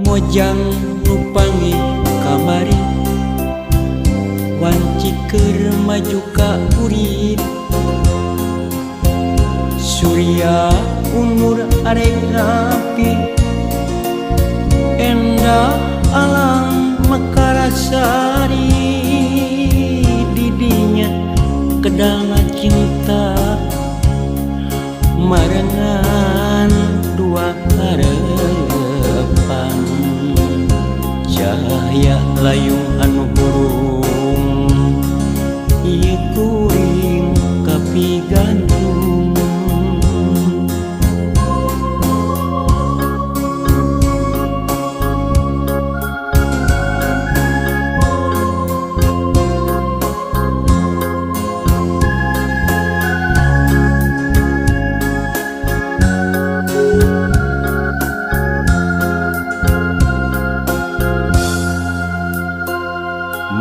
Mojang nupangi kamari wanci keur maju ka urip Surya umur arek rapi endah alam Mekarasari didinya kedana cinta marengan dua harapan cahaya layung anu burung ieu kuring kapigantung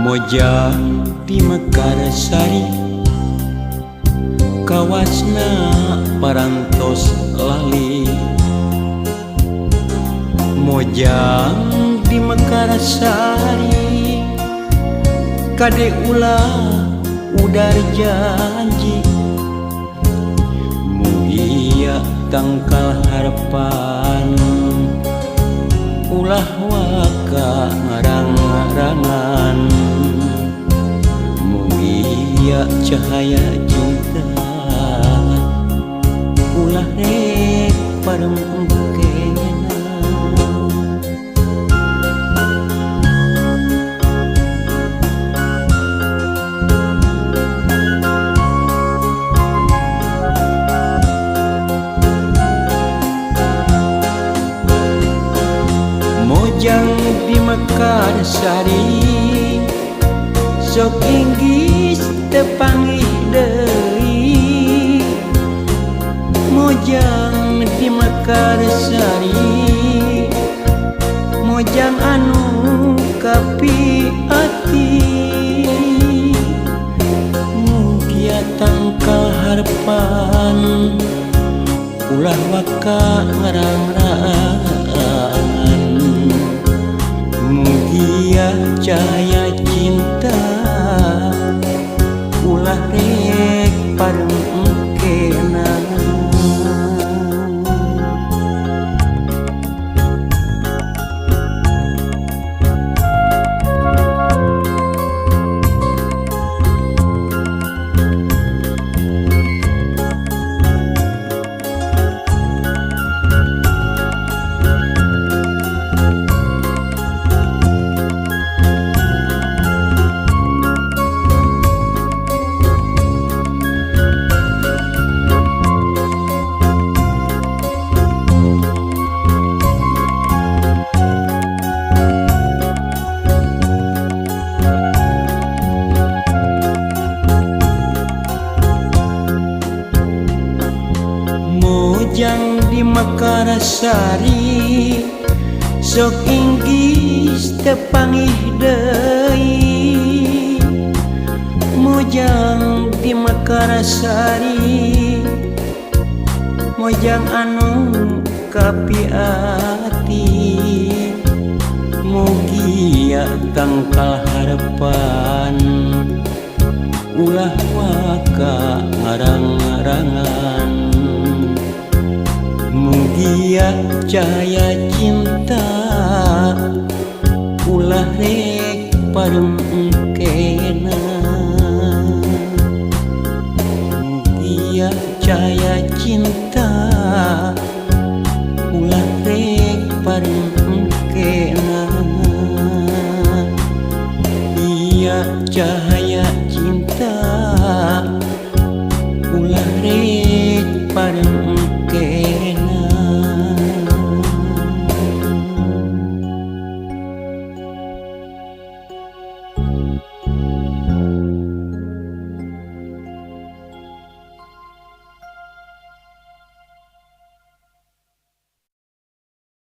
Mojang di Mekarsari kawasna parantos lali Mojang di Mekarsari kade ulah udar janji mugia tangkal harapan ulah waka ngarang-ngarangan mugia cahaya cinta ulah rek paremukena Mojang di Mekarsari sok inggis tepanggih deui Mojang di Mekarsari Mojang anu kapi ati mugia tangkal harapan ulah waka ngarang-ngarangan mugia cahaya cinta ulah rek parengkena Mojang di Mekarsari sok inggis tepanggih deui Mojang di Mekarsari Mojang anu kapi ati mugia tangkal harapan ulah waka ngarang-ngarangan mugia cahaya cinta ulah rek parengkena mugia cahaya cinta ulah rek parengkena ia cahaya